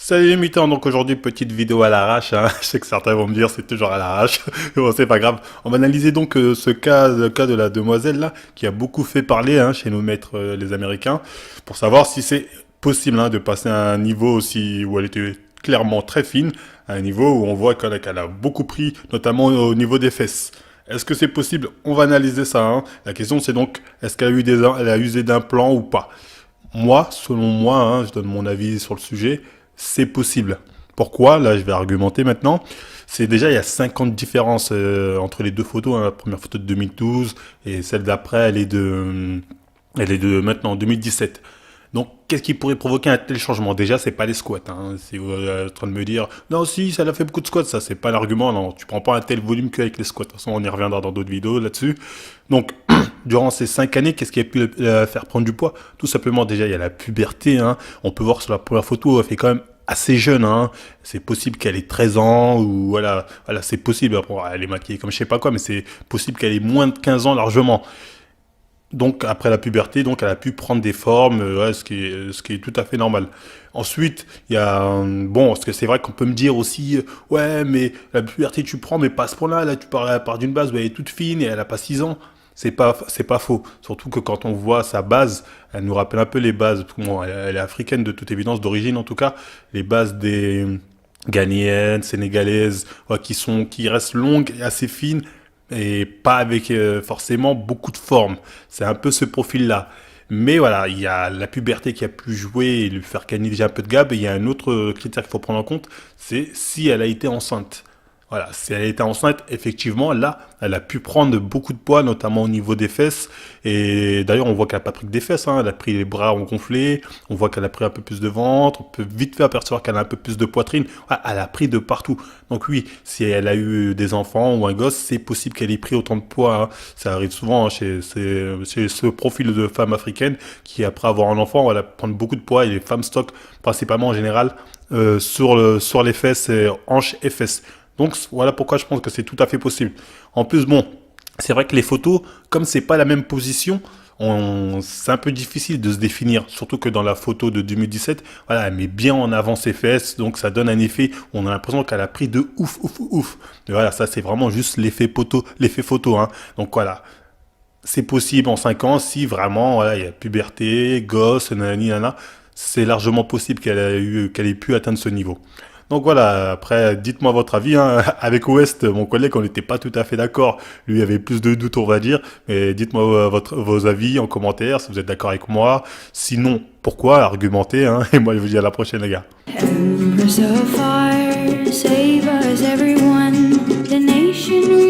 Salut les mutants, donc aujourd'hui petite vidéo à l'arrache, hein. Je sais que certains vont me dire c'est toujours à l'arrache, mais bon c'est pas grave. On va analyser donc ce cas, le cas de la demoiselle là, qui a beaucoup fait parler hein, chez nos maîtres les Américains, pour savoir si c'est possible hein, de passer à un niveau aussi où elle était clairement très fine, à un niveau où on voit qu'elle a beaucoup pris, notamment au niveau des fesses. Est-ce que c'est possible? On va analyser ça. Hein. La question c'est donc, est-ce qu'elle a eu elle a usé d'implants ou pas? Moi, selon moi, hein, je donne mon avis sur le sujet, c'est possible. Pourquoi? Là, je vais argumenter maintenant. C'est déjà, il y a 50 différences entre les deux photos. Hein. La première photo de 2012 et celle d'après, elle est de maintenant 2017. Donc, qu'est-ce qui pourrait provoquer un tel changement? Déjà, c'est pas les squats. Hein. Si vous êtes en train de me dire, non, si, ça a fait beaucoup de squats, ça, c'est pas l'argument. Non, tu prends pas un tel volume qu'avec les squats. De toute façon, on y reviendra dans d'autres vidéos là-dessus. Donc, durant ces 5 années, qu'est-ce qui a pu la faire prendre du poids? Tout simplement, déjà, il y a la puberté. Hein. On peut voir sur la première photo, elle fait quand même assez jeune. Hein. C'est possible qu'elle ait 13 ans ou voilà, c'est possible. Après, elle est maquillée comme je sais pas quoi, mais c'est possible qu'elle ait moins de 15 ans largement. Donc après la puberté, donc elle a pu prendre des formes, ouais, ce qui est tout à fait normal. Ensuite, il y a bon, parce que c'est vrai qu'on peut me dire aussi, ouais, mais la puberté tu prends, mais pas à ce point-là. Là, tu pars d'une base où elle est toute fine et elle a pas 6 ans. C'est pas faux. Surtout que quand on voit sa base, elle nous rappelle un peu les bases. Bon, elle est africaine de toute évidence, d'origine en tout cas, les bases des ghanéennes, sénégalaises, ouais, qui restent longues et assez fines et pas avec forcément beaucoup de forme. C'est un peu ce profil-là. Mais voilà, il y a la puberté qui a pu jouer et lui faire gagner déjà un peu de gab. Et il y a un autre critère qu'il faut prendre en compte, c'est si elle a été enceinte. Voilà, si elle était enceinte, effectivement, là, elle a pu prendre beaucoup de poids, notamment au niveau des fesses. Et d'ailleurs, on voit qu'elle n'a pas pris que des fesses, hein. Elle a pris les bras ont gonflé, on voit qu'elle a pris un peu plus de ventre, on peut vite fait apercevoir qu'elle a un peu plus de poitrine. Ah, elle a pris de partout. Donc oui, si elle a eu des enfants ou un gosse, c'est possible qu'elle ait pris autant de poids. Hein. Ça arrive souvent hein, chez ce profil de femme africaine qui, après avoir un enfant, va prendre beaucoup de poids et les femmes stockent principalement en général sur les fesses, hanches et fesses. Donc voilà pourquoi je pense que c'est tout à fait possible. En plus, bon, c'est vrai que les photos, comme c'est pas la même position, c'est un peu difficile de se définir. Surtout que dans la photo de 2017, voilà, elle met bien en avant ses fesses, donc ça donne un effet. On a l'impression qu'elle a pris de ouf, ouf, ouf. Mais voilà, ça c'est vraiment juste l'effet photo. Hein. Donc voilà, c'est possible en 5 ans si vraiment voilà, il y a puberté, gosse, nanani, nana. C'est largement possible qu'elle ait pu atteindre ce niveau. Donc voilà, après, dites-moi votre avis. Hein. Avec West, mon collègue, on n'était pas tout à fait d'accord. Lui avait plus de doutes, on va dire. Mais dites-moi vos avis en commentaire, si vous êtes d'accord avec moi. Sinon, pourquoi argumenter hein. Et moi, je vous dis à la prochaine, les gars. Embers of fire, save us everyone. The nation